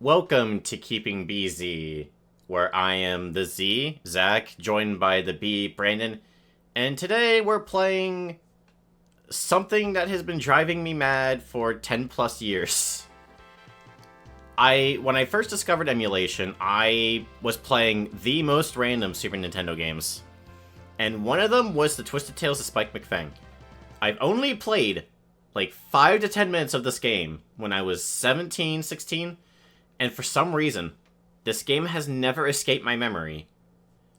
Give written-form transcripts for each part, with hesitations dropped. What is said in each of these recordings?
Welcome to Keeping BZ, where I am the Z, Zach, joined by the B, Brandon, and today we're playing something that has been driving me mad for 10 plus years. When I first discovered emulation, I was playing the most random Super Nintendo games, and one of them was the Twisted Tales of Spike McFang. I've only played like 5 to 10 minutes of this game when I was 17, 16, and for some reason, this game has never escaped my memory.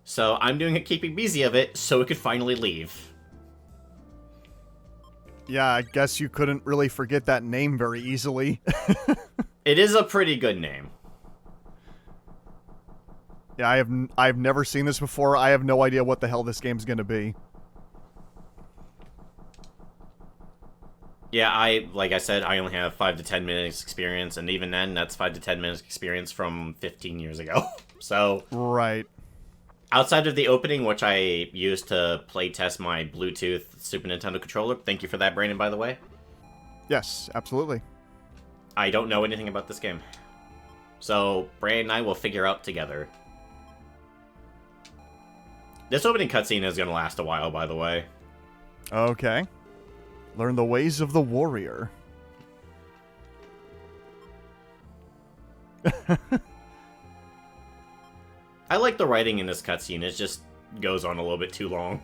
So I'm doing a keeping busy of it so it could finally leave. Yeah, I guess you couldn't really forget that name very easily. It is a pretty good name. Yeah, I've never seen this before. I have no idea what the hell this game's gonna be. Yeah, like I said, I only have 5 to 10 minutes experience, and even then, that's 5 to 10 minutes experience from 15 years ago. So, right. Outside of the opening, which I used to play test my Bluetooth Super Nintendo controller, thank you for that, Brandon, by the way. Yes, absolutely. I don't know anything about this game. So, Brandon and I will figure out together. This opening cutscene is going to last a while, by the way. Okay. Learn the ways of the warrior. I like the writing in this cutscene. It just goes on a little bit too long.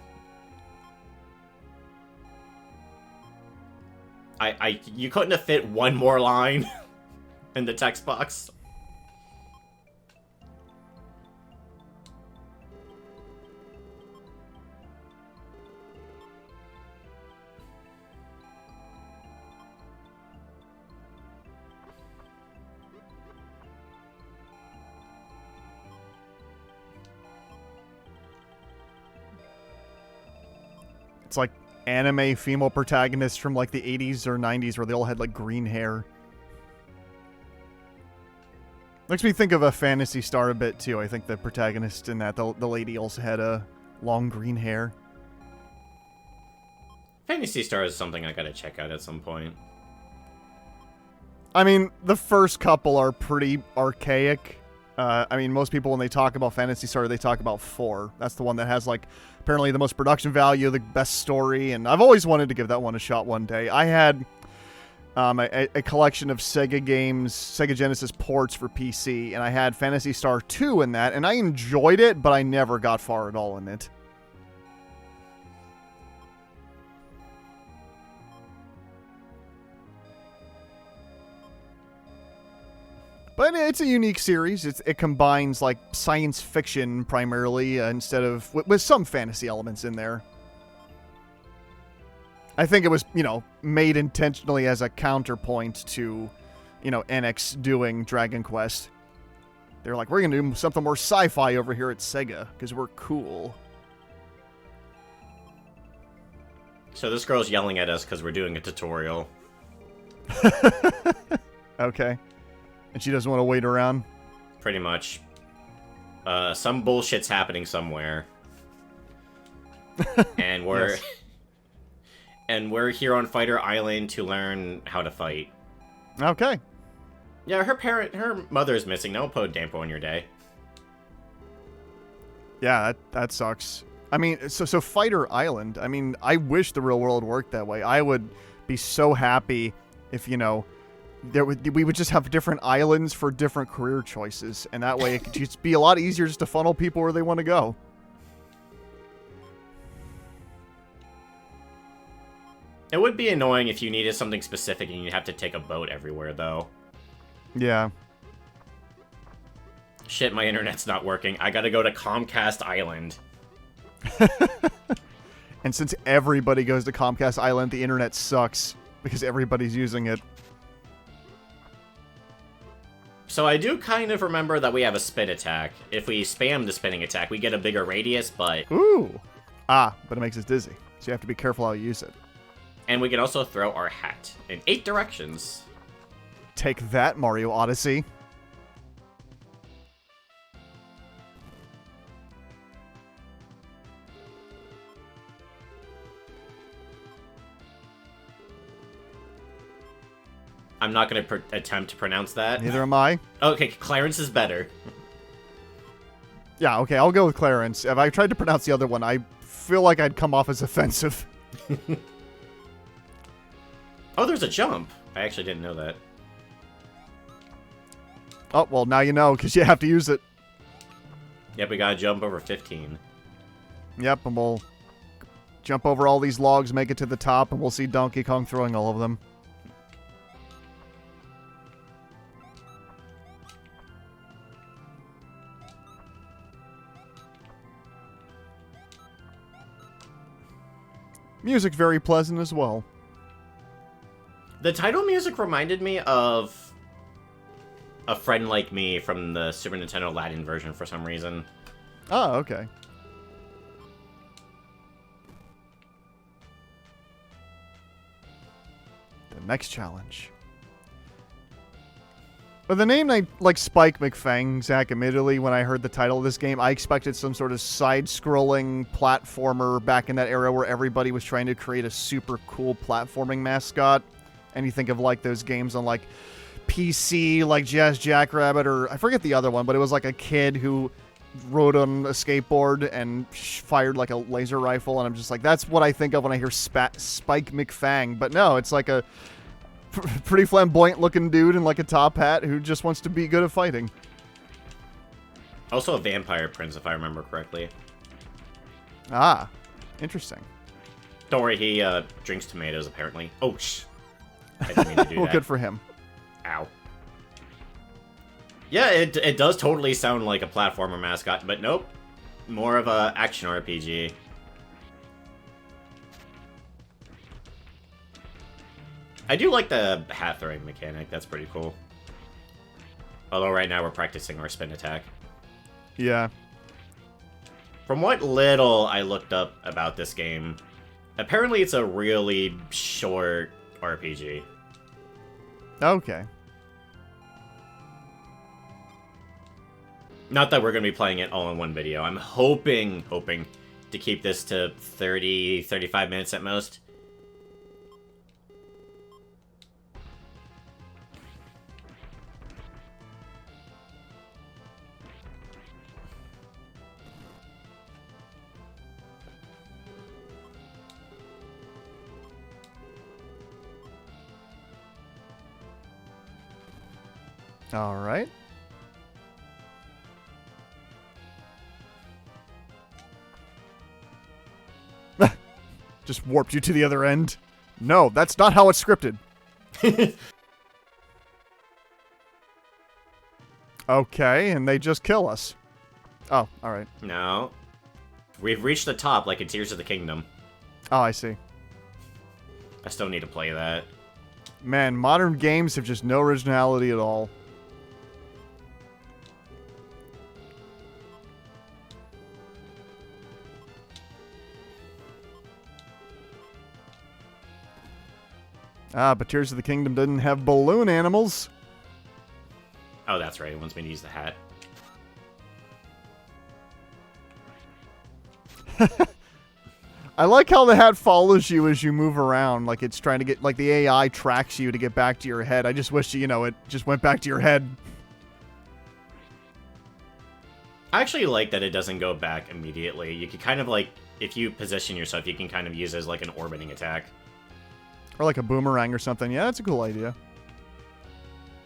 You couldn't have fit one more line in the text box. It's like anime female protagonists from like the 80s or 90s where they all had like green hair. Makes me think of a Phantasy Star a bit too. I think the protagonist in that, the lady also had a long green hair. Phantasy Star is something I gotta check out at some point. I mean, the first couple are pretty archaic. I mean, most people when they talk about Phantasy Star, they talk about 4. That's the one that has like apparently the most production value, the best story, and I've always wanted to give that one a shot one day. I had a collection of Sega games, Sega Genesis ports for PC, and I had Phantasy Star 2 in that, and I enjoyed it, but I never got far at all in it. But it's a unique series. It combines like science fiction primarily instead of with some fantasy elements in there. I think it was, made intentionally as a counterpoint to, NX doing Dragon Quest. They're like, we're going to do something more sci-fi over here at Sega because we're cool. So this girl's yelling at us because we're doing a tutorial. Okay. And she doesn't want to wait around? Pretty much. Some bullshit's happening somewhere. And we're... Yes. And we're here on Fighter Island to learn how to fight. Okay. Yeah, her mother's missing. That'll put a damper on your day. Yeah, that sucks. I mean, so Fighter Island, I mean, I wish the real world worked that way. I would be so happy if, we would just have different islands for different career choices, and that way it could just be a lot easier just to funnel people where they want to go. It would be annoying if you needed something specific and you'd have to take a boat everywhere, though. Yeah. Shit, my internet's not working. I gotta go to Comcast Island. And since everybody goes to Comcast Island, the internet sucks because everybody's using it. So I do kind of remember that we have a spin attack. If we spam the spinning attack, we get a bigger radius, but... Ooh! But it makes us dizzy, so you have to be careful how you use it. And we can also throw our hat in 8 directions. Take that, Mario Odyssey. I'm not going to attempt to pronounce that. Neither am I. Okay, Clarence is better. Yeah, okay, I'll go with Clarence. If I tried to pronounce the other one, I feel like I'd come off as offensive. Oh, there's a jump. I actually didn't know that. Oh, well, now you know, because you have to use it. Yep, we gotta jump over 15. Yep, and we'll jump over all these logs, make it to the top, and we'll see Donkey Kong throwing all of them. Music very pleasant as well. The title music reminded me of A Friend Like Me from the Super Nintendo Latin version for some reason. Oh, okay. The next challenge. With a name like Spike McFang, Zach, admittedly, when I heard the title of this game, I expected some sort of side-scrolling platformer back in that era where everybody was trying to create a super cool platforming mascot. And you think of, like, those games on, like, PC, like Jazz Jackrabbit, or I forget the other one, but it was like a kid who rode on a skateboard and fired, like, a laser rifle, and I'm just like, that's what I think of when I hear Spike McFang. But no, it's like a pretty flamboyant-looking dude in, like, a top hat who just wants to be good at fighting. Also a vampire prince, if I remember correctly. Ah, interesting. Don't worry, he drinks tomatoes, apparently. Oh, I didn't mean to do Well, that. good for him. Ow. Yeah, it does totally sound like a platformer mascot, but nope. More of a action RPG. I do like the hat throwing mechanic, that's pretty cool. Although right now we're practicing our spin attack. Yeah. From what little I looked up about this game, apparently it's a really short RPG. Okay. Not that we're going to be playing it all in one video. I'm hoping to keep this to 30, 35 minutes at most. All right. Just warped you to the other end. No, that's not how it's scripted. Okay, and they just kill us. Oh, all right. No. We've reached the top like in Tears of the Kingdom. Oh, I see. I still need to play that. Man, modern games have just no originality at all. Ah, but Tears of the Kingdom didn't have balloon animals. Oh, that's right. It wants me to use the hat. I like how the hat follows you as you move around, like it's trying to get, like the AI tracks you to get back to your head. I just wish, you know, it just went back to your head. I actually like that it doesn't go back immediately. You can kind of like, if you position yourself, you can kind of use it as like an orbiting attack. Or like a boomerang or something. Yeah, that's a cool idea.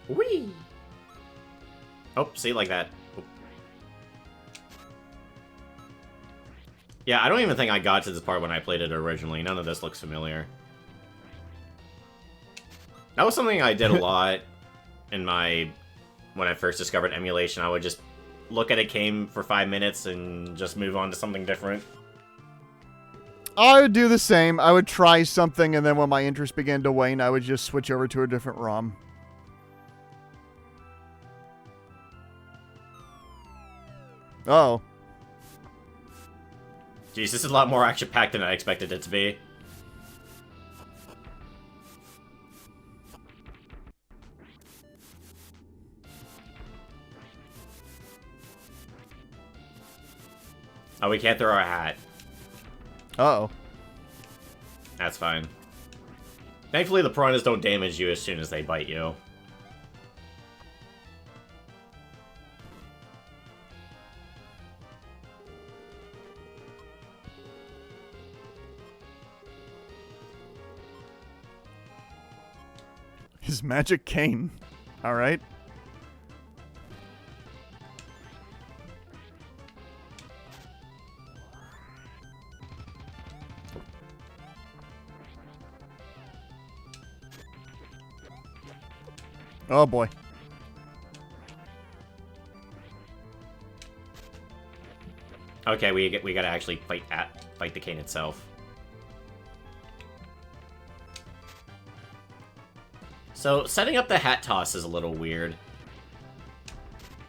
Whee! Oh, see, like that. Oh. Yeah, I don't even think I got to this part when I played it originally. None of this looks familiar. That was something I did a lot in my... when I first discovered emulation. I would just look at a game for 5 minutes and just move on to something different. I would do the same. I would try something, and then when my interest began to wane, I would just switch over to a different ROM. Oh. Jeez, this is a lot more action-packed than I expected it to be. Oh, we can't throw our hat. Uh-oh. That's fine. Thankfully, the piranhas don't damage you as soon as they bite you. His magic cane. Alright. Oh boy. Okay, we gotta actually fight the cane itself. So, setting up the hat toss is a little weird.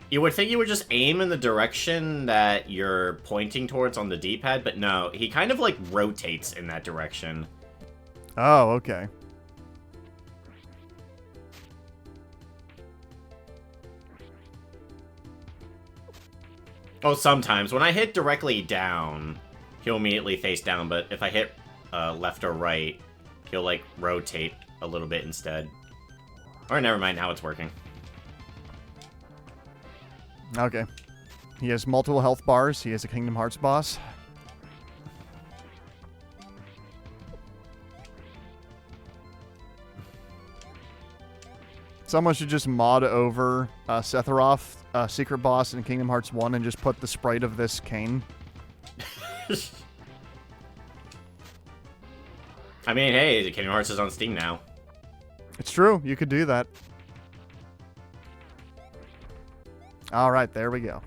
You would think you would just aim in the direction that you're pointing towards on the D-pad, but no, he kind of, like, rotates in that direction. Oh, okay. Oh, sometimes. When I hit directly down, he'll immediately face down, but if I hit left or right, he'll, like, rotate a little bit instead. Or never mind how it's working. Okay. He has multiple health bars. He is a Kingdom Hearts boss. Someone should just mod over Sephiroth, secret boss in Kingdom Hearts 1, and just put the sprite of this cane. I mean, hey, Kingdom Hearts is on Steam now. It's true. You could do that. All right, there we go.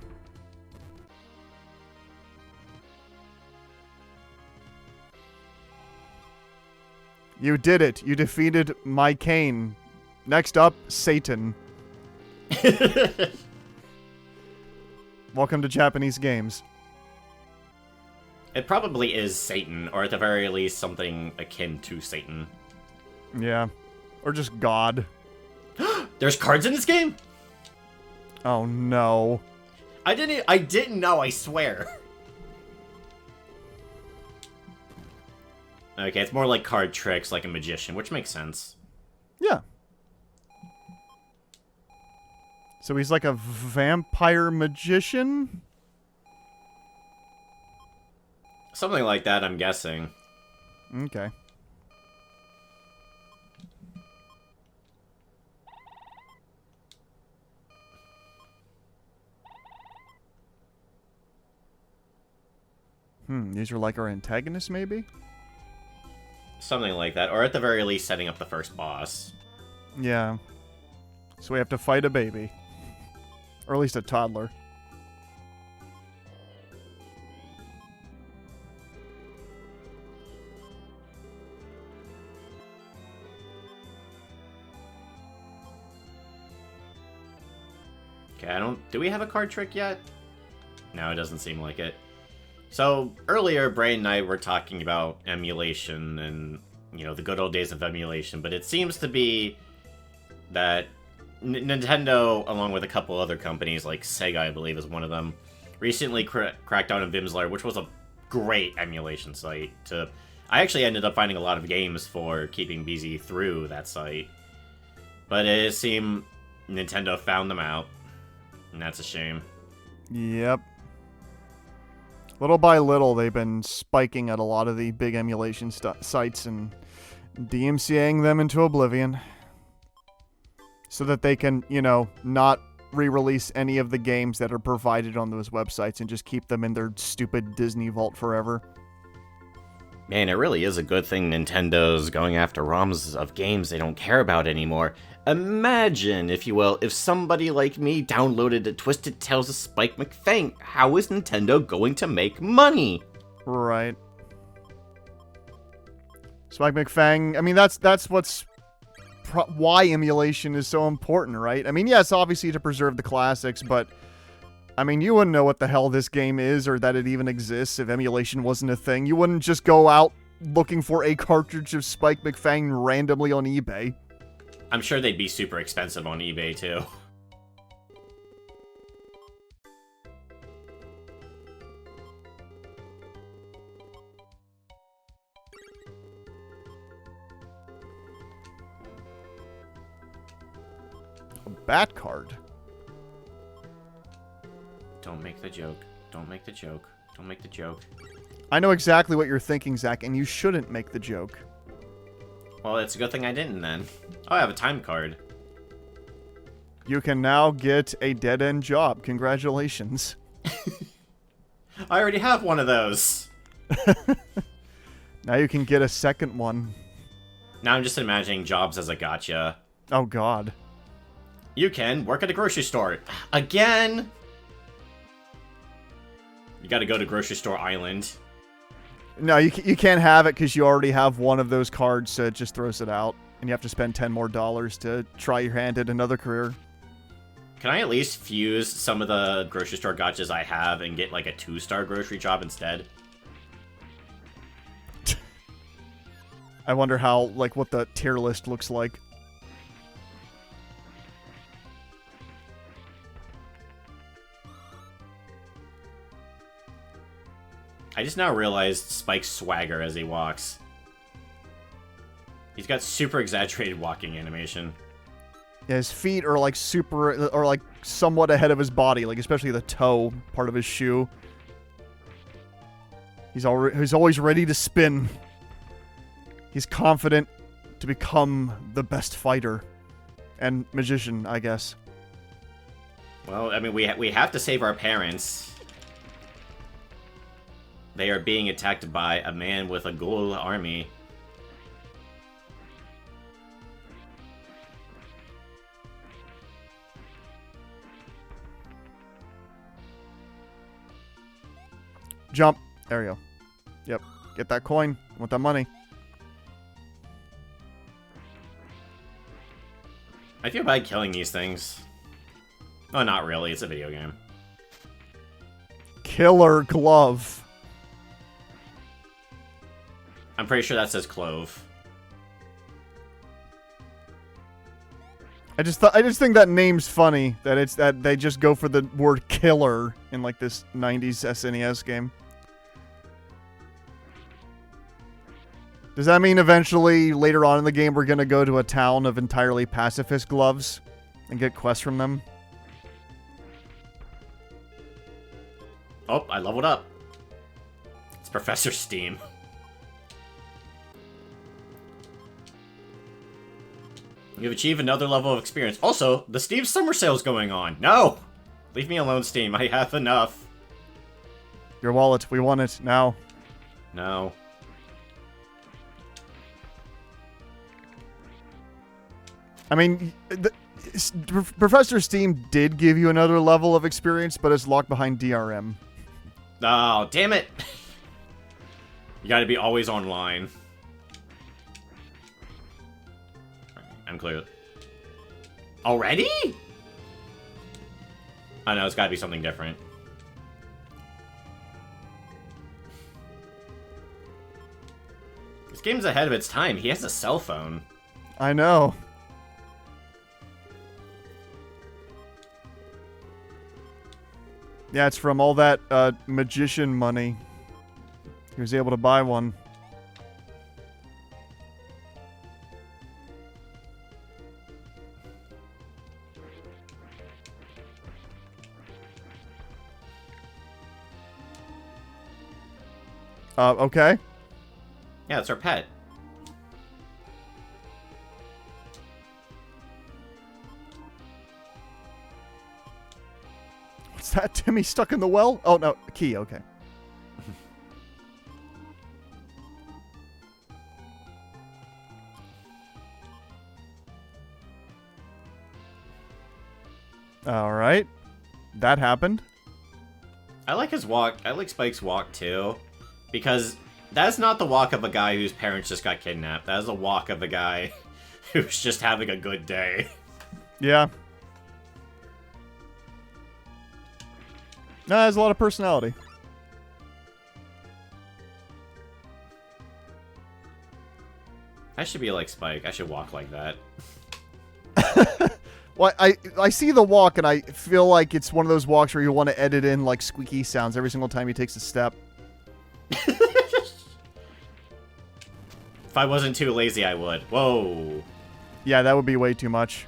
You did it. You defeated my cane. Next up, Satan. Welcome to Japanese games. It probably is Satan, or at the very least, something akin to Satan. Yeah. Or just God. There's cards in this game? Oh, no. I didn't know, I swear. Okay, it's more like card tricks, like a magician, which makes sense. Yeah. So he's like a vampire magician? Something like that, I'm guessing. Okay. These are like our antagonists, maybe? Something like that, or at the very least, setting up the first boss. Yeah. So we have to fight a baby. Or at least a toddler. Okay, do we have a card trick yet? No, it doesn't seem like it. So, earlier, Bray and I were talking about emulation and, you know, the good old days of emulation, but it seems to be that Nintendo, along with a couple other companies, like Sega, I believe, is one of them, recently cracked down on Vimm's Lair, which was a great emulation site. I actually ended up finding a lot of games for keeping BZ through that site. But it seemed Nintendo found them out, and that's a shame. Yep. Little by little, they've been spiking at a lot of the big emulation sites and DMCAing them into oblivion. So that they can, you know, not re-release any of the games that are provided on those websites and just keep them in their stupid Disney vault forever. Man, it really is a good thing Nintendo's going after ROMs of games they don't care about anymore. Imagine, if you will, if somebody like me downloaded the Twisted Tales of Spike McFang. How is Nintendo going to make money? Right. Spike McFang, I mean, that's what's why emulation is so important, right? I mean, yes, obviously to preserve the classics, but I mean, you wouldn't know what the hell this game is or that it even exists if emulation wasn't a thing. You wouldn't just go out looking for a cartridge of Spike McFang randomly on eBay. I'm sure they'd be super expensive on eBay, too. A bat card. Don't make the joke. Don't make the joke. Don't make the joke. I know exactly what you're thinking, Zach, and you shouldn't make the joke. Well, it's a good thing I didn't then. Oh, I have a time card. You can now get a dead-end job. Congratulations. I already have one of those. Now you can get a second one. Now I'm just imagining jobs as a gotcha. Oh, God. You can work at a grocery store. Again! You gotta go to Grocery Store Island. No, you can't have it because you already have one of those cards, so it just throws it out. And you have to spend $10 more to try your hand at another career. Can I at least fuse some of the grocery store gotchas I have and get like a 2-star grocery job instead? I wonder how, like, what the tier list looks like. I just now realized Spike's swagger as he walks. He's got super exaggerated walking animation. Yeah, his feet are like somewhat ahead of his body, like especially the toe part of his shoe. He's always ready to spin. He's confident to become the best fighter and magician, I guess. Well, I mean, we have to save our parents. They are being attacked by a man with a ghoul army. Jump. There you go. Yep. Get that coin. Want that money. I feel bad killing these things. Oh, not really. It's a video game. Killer glove. I'm pretty sure that says clove. I just think that name's funny. That they just go for the word killer in like this 90s SNES game. Does that mean eventually, later on in the game, we're gonna go to a town of entirely pacifist gloves and get quests from them? Oh, I leveled up. It's Professor Steam. You've achieved another level of experience. Also, the Steam Summer Sale's going on. No! Leave me alone, Steam. I have enough. Your wallet. We want it now. No. I mean, Professor Steam did give you another level of experience, but it's locked behind DRM. Oh, damn it! You gotta be always online. I'm clear. Already? I know, it's gotta be something different. This game's ahead of its time. He has a cell phone. I know. Yeah, it's from all that magician money. He was able to buy one. Okay. Yeah, it's our pet. What's that, Timmy stuck in the well? Oh, no, a key, okay. Alright. That happened. I like his walk. I like Spike's walk, too. Because that's not the walk of a guy whose parents just got kidnapped. That is a walk of a guy who's just having a good day. Yeah. No, has a lot of personality. I should be like Spike. I should walk like that. Well, I see the walk, and I feel like it's one of those walks where you want to edit in, like, squeaky sounds every single time he takes a step. If I wasn't too lazy, I would. Whoa. Yeah, that would be way too much.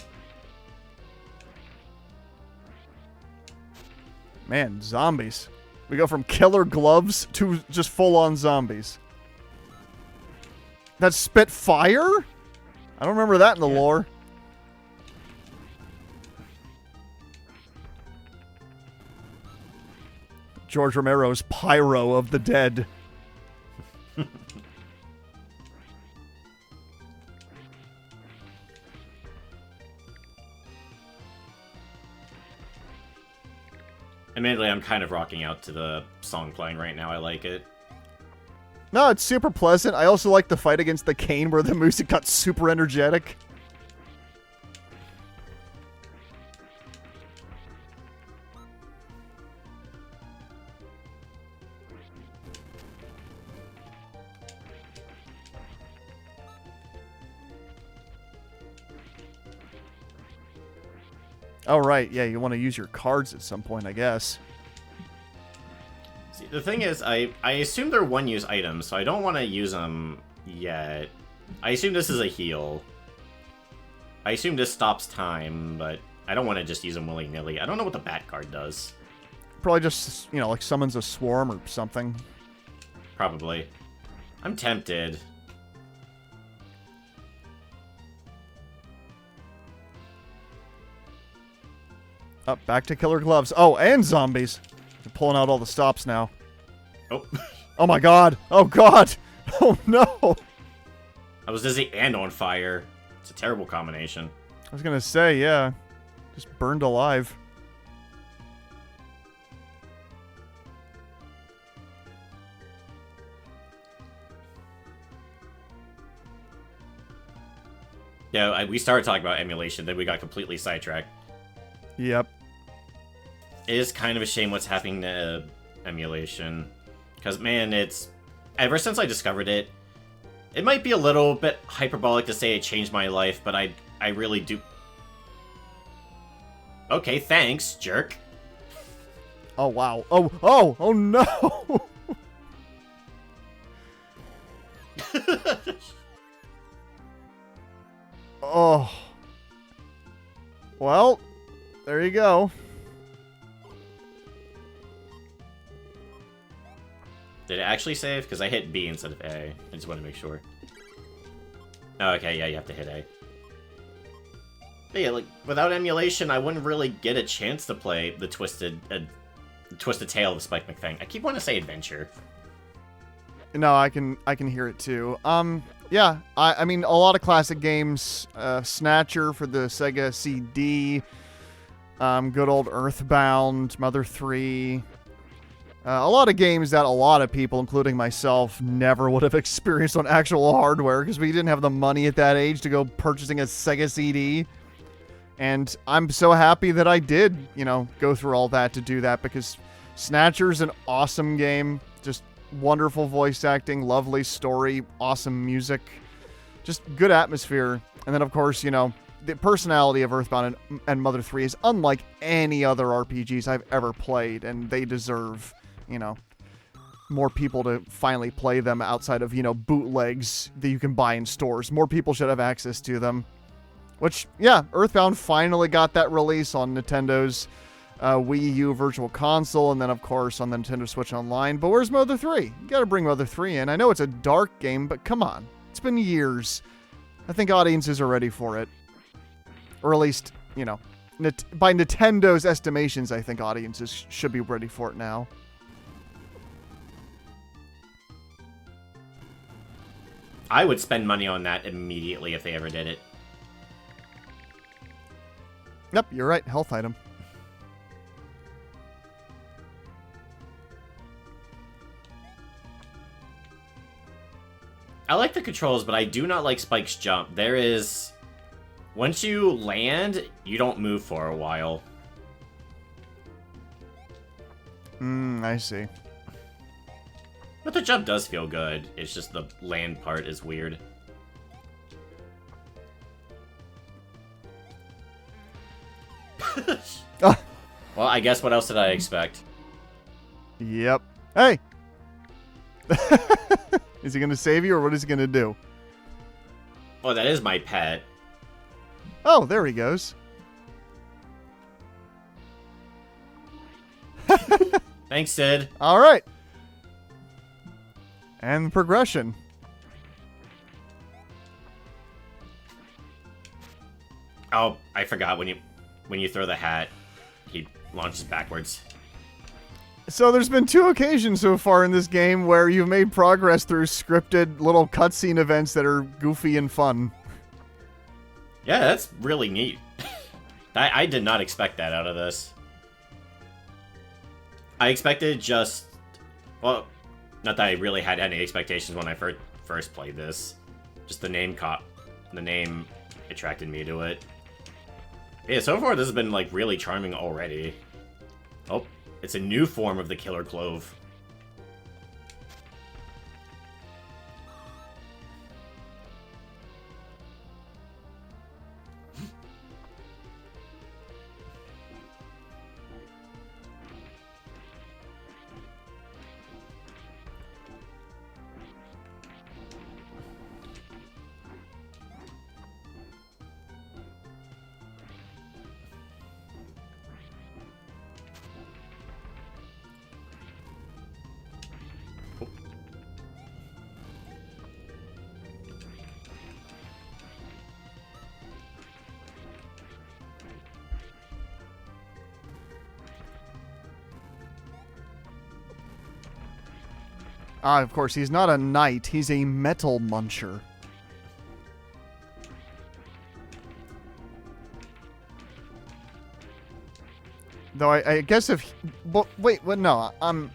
Man, zombies. We go from killer gloves to just full-on zombies. That spit fire? I don't remember that in the lore. George Romero's Pyro of the Dead. Admittedly, I'm kind of rocking out to the song playing right now. I like it. No, it's super pleasant. I also like the fight against the cane where the music got super energetic. Oh, right. Yeah, you want to use your cards at some point, I guess. See, the thing is, I assume they're one-use items, so I don't want to use them yet. I assume this is a heal. I assume this stops time, but I don't want to just use them willy-nilly. I don't know what the bat card does. Probably just, you know, like summons a swarm or something. Probably. I'm tempted. Up, back to killer gloves. Oh, and zombies. They're pulling out all the stops now. Oh. Oh my god. Oh god. Oh no. I was dizzy and on fire. It's a terrible combination. I was gonna say, yeah. Just burned alive. Yeah, we started talking about emulation, then we got completely sidetracked. Yep. It is kind of a shame what's happening to emulation. Because, man, it's... Ever since I discovered it, it might be a little bit hyperbolic to say it changed my life, but I really do... Okay, thanks, jerk. Oh, wow. Oh no! Oh. Well, there you go. Did it actually save? Because I hit B instead of A. I just want to make sure. Oh, okay, yeah, you have to hit A. But yeah, like, without emulation, I wouldn't really get a chance to play the Twisted Tale of Spike McFang. I keep wanting to say adventure. No, I can hear it too. Yeah, I mean, a lot of classic games. Snatcher for the Sega CD. Good old Earthbound, Mother 3. A lot of games that a lot of people, including myself, never would have experienced on actual hardware because we didn't have the money at that age to go purchasing a Sega CD. And I'm so happy that I did, you know, go through all that to do that because Snatcher's an awesome game. Just wonderful voice acting, lovely story, awesome music, just good atmosphere. And then, of course, you know, the personality of Earthbound and Mother 3 is unlike any other RPGs I've ever played, and they deserve, you know, more people to finally play them outside of, you know, bootlegs that you can buy in stores. More people should have access to them. Which, yeah, Earthbound finally got that release on Nintendo's Wii U Virtual Console, and then, of course, on the Nintendo Switch Online. But where's Mother 3? You gotta bring Mother 3 in. I know it's a dark game, but come on. It's been years. I think audiences are ready for it. Or at least, you know, by Nintendo's estimations, I think audiences should be ready for it now. I would spend money on that immediately if they ever did it. Yep, you're right. Health item. I like the controls, but I do not like Spike's jump. There is... Once you land, you don't move for a while. I see. But the jump does feel good. It's just the land part is weird. Well, I guess what else did I expect? Yep. Hey! Is he going to save you, or what is he going to do? Oh, that is my pet. Oh, there he goes. Thanks, Sid. All right. And progression. Oh, I forgot when you throw the hat, he launches backwards. So there's been 2 occasions so far in this game where you've made progress through scripted little cutscene events that are goofy and fun. Yeah, that's really neat. I did not expect that out of this. I expected just... Well, not that I really had any expectations when I first played this. Just the name attracted me to it. Yeah, so far this has been, like, really charming already. Oh, it's a new form of the Killer Clove. Ah, of course, he's not a knight. He's a metal muncher. Though I guess if... Well, wait, no, I'm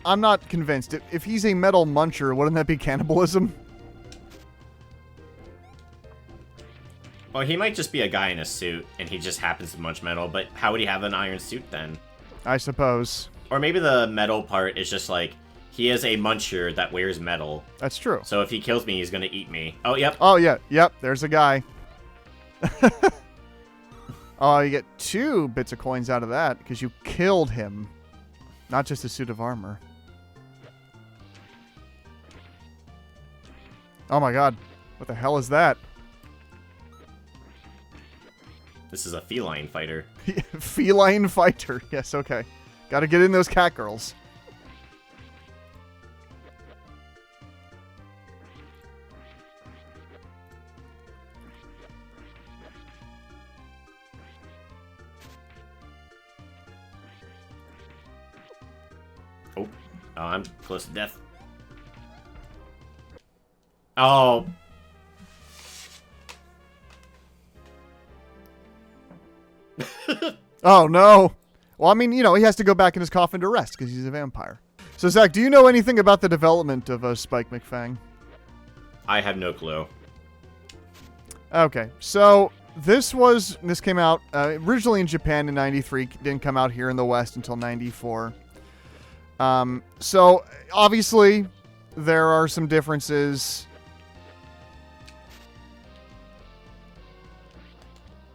not convinced. If he's a metal muncher, wouldn't that be cannibalism? Well, he might just be a guy in a suit, and he just happens to munch metal, but how would he have an iron suit then? I suppose. Or maybe the metal part is just like, he is a muncher that wears metal. That's true. So if he kills me, he's gonna eat me. Oh, yep. Oh, yeah. Yep, there's a guy. Oh, you get 2 bits of coins out of that because you killed him. Not just a suit of armor. Oh my god. What the hell is that? This is a feline fighter. Feline fighter. Yes, okay. Gotta get in those cat girls. Oh, I'm close to death. Oh. Oh, no. Well, I mean, you know, he has to go back in his coffin to rest because he's a vampire. So, Zach, do you know anything about the development of Spike McFang? I have no clue. Okay, so this came out originally in Japan in '93. Didn't come out here in the West until '94. So obviously there are some differences.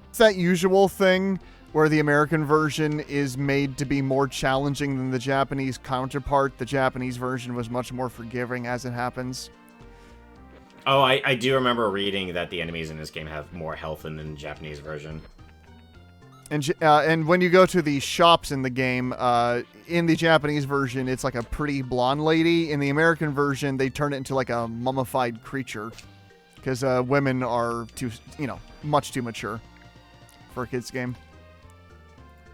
It's that usual thing where the American version is made to be more challenging than the Japanese counterpart. The Japanese version was much more forgiving as it happens. Oh, I do remember reading that the enemies in this game have more health than in the Japanese version. And when you go to the shops in the game, in the Japanese version, it's like a pretty blonde lady. In the American version, they turn it into like a mummified creature. Because women are much too mature for a kid's game.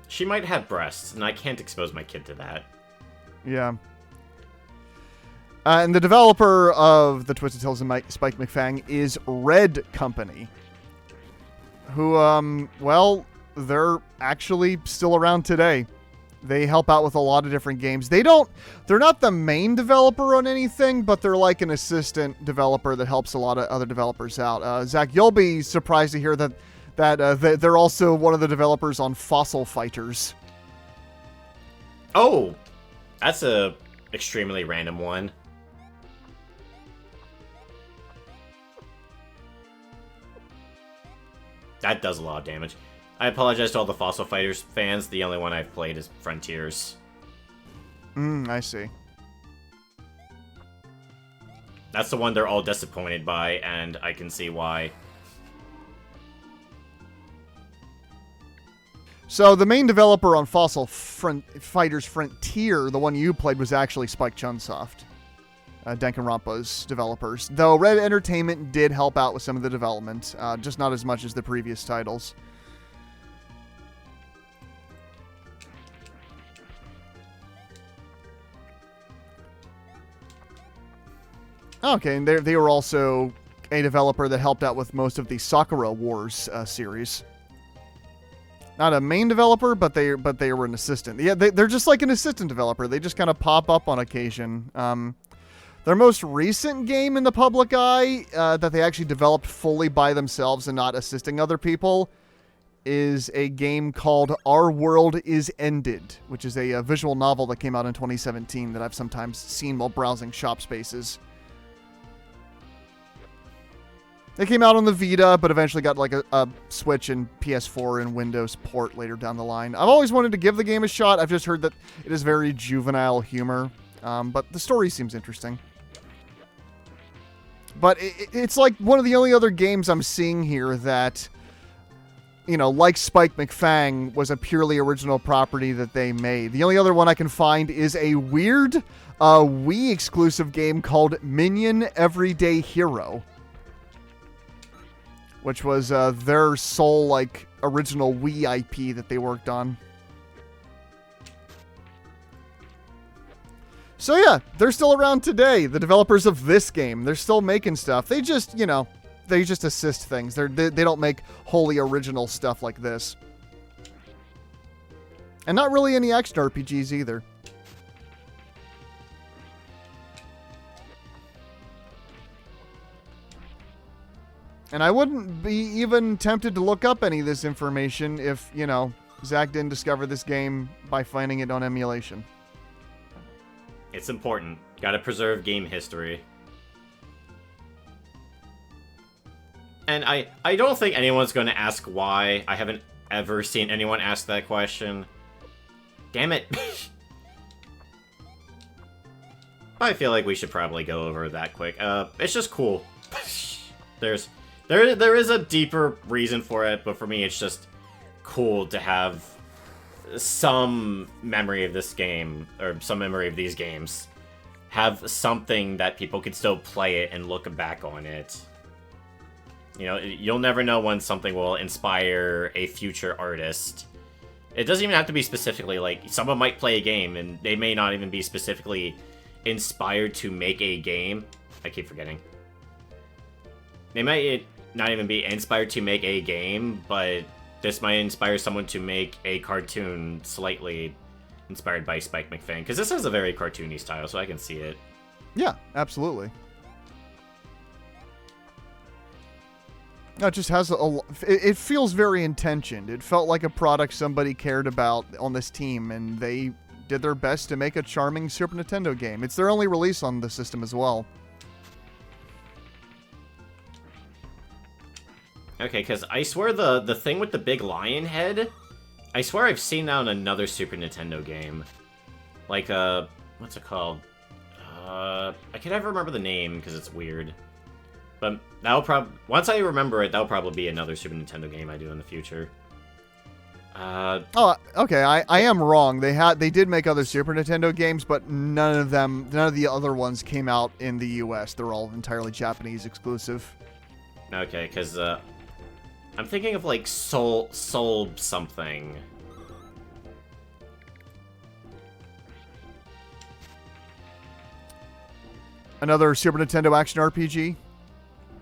She might have breasts, and I can't expose my kid to that. Yeah. And the developer of the Twisted Tales of Spike McFang is Red Company. Who, well, they're actually still around today. They help out with a lot of different games. They're not the main developer on anything, but they're like an assistant developer that helps a lot of other developers out. Zach, you'll be surprised to hear that they're also one of the developers on Fossil Fighters. Oh, that's a extremely random one. That does a lot of damage. I apologize to all the Fossil Fighters fans. The only one I've played is Frontiers. I see. That's the one they're all disappointed by, and I can see why. So the main developer on Fighters Frontier, the one you played, was actually Spike Chunsoft, Danganronpa's developers. Though Red Entertainment did help out with some of the development, just not as much as the previous titles. Okay, and they were also a developer that helped out with most of the Sakura Wars series. Not a main developer, but they were an assistant. Yeah, they're just like an assistant developer. They just kind of pop up on occasion. Their most recent game in the public eye that they actually developed fully by themselves and not assisting other people is a game called Our World Is Ended, which is a visual novel that came out in 2017 that I've sometimes seen while browsing shop spaces. It came out on the Vita, but eventually got like a Switch and PS4 and Windows port later down the line. I've always wanted to give the game a shot. I've just heard that it is very juvenile humor, but the story seems interesting. But it's like one of the only other games I'm seeing here that, you know, like Spike McFang, was a purely original property that they made. The only other one I can find is a weird Wii exclusive game called Minion Everyday Hero, which was their sole, like, original Wii IP that they worked on. So yeah, they're still around today. The developers of this game, they're still making stuff. They just, you know, they just assist things. They don't make wholly original stuff like this. And not really any action RPGs either. And I wouldn't be even tempted to look up any of this information if, you know, Zach didn't discover this game by finding it on emulation. It's important. Gotta preserve game history. And I don't think anyone's going to ask why. I haven't ever seen anyone ask that question. Damn it. I feel like we should probably go over that quick. It's just cool. There is a deeper reason for it, but for me it's just cool to have some memory of this game, or some memory of these games. Have something that people could still play it and look back on it. You know, you'll never know when something will inspire a future artist. It doesn't even have to be specifically, like, someone might play a game and they may not even be specifically inspired to make a game. I keep forgetting. They might not even be inspired to make a game, but this might inspire someone to make a cartoon slightly inspired by Spike McFang. Because this has a very cartoony style, so I can see it. Yeah, absolutely. No, it just has it feels very intentioned. It felt like a product somebody cared about on this team, and they did their best to make a charming Super Nintendo game. It's their only release on the system as well. Okay, because I swear the thing with the big lion head, I swear I've seen that on another Super Nintendo game. Like, what's it called? I can never remember the name because it's weird. But that'll probably, once I remember it, that'll probably be another Super Nintendo game I do in the future. Oh, okay, I am wrong. They did make other Super Nintendo games, but none of the other ones came out in the US. They're all entirely Japanese exclusive. Okay, because, I'm thinking of, like, Soul something. Another Super Nintendo action RPG?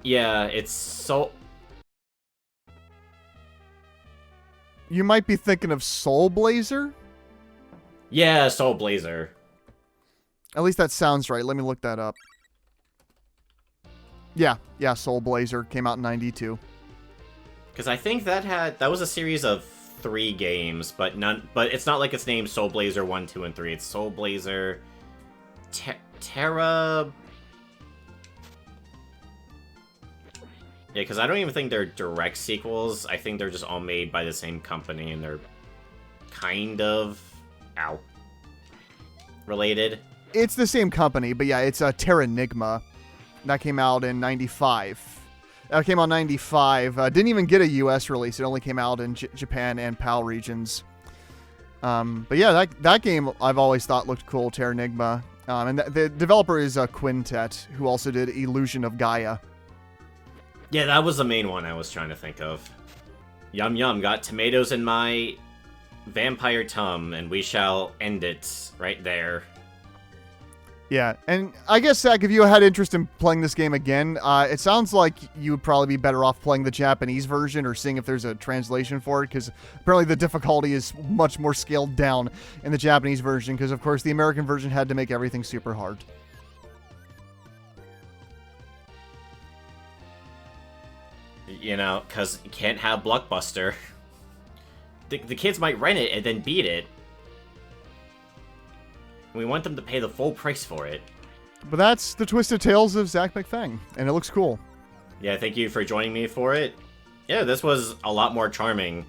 Yeah, it's Soul... You might be thinking of Soul Blazer? Yeah, Soul Blazer. At least that sounds right. Let me look that up. Yeah, Soul Blazer came out in 92. Because I think that was a series of 3 games, but it's not like it's named Soul Blazer 1, 2, and 3. It's Soul Blazer... Terra... Yeah, because I don't even think they're direct sequels. I think they're just all made by the same company, and they're kind of... related. It's the same company, but yeah, it's Terranigma. That came out in 95. That came out 95. Didn't even get a U.S. release. It only came out in Japan and PAL regions. But yeah, that game I've always thought looked cool, Terranigma. And the developer is Quintet, who also did Illusion of Gaia. Yeah, that was the main one I was trying to think of. Yum yum, got tomatoes in my vampire tum, and we shall end it right there. Yeah, and I guess, Zach, if you had interest in playing this game again, it sounds like you would probably be better off playing the Japanese version or seeing if there's a translation for it, because apparently the difficulty is much more scaled down in the Japanese version, because, of course, the American version had to make everything super hard. You know, because you can't have Blockbuster. The kids might rent it and then beat it. We want them to pay the full price for it. But that's the Twisted Tales of Zach McFang, and it looks cool. Yeah, thank you for joining me for it. Yeah, this was a lot more charming.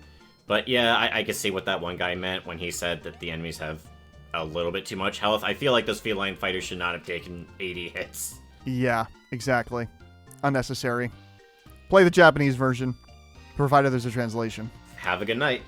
But yeah, I could see what that one guy meant when he said that the enemies have a little bit too much health. I feel like those feline fighters should not have taken 80 hits. Yeah, exactly. Unnecessary. Play the Japanese version, provided there's a translation. Have a good night.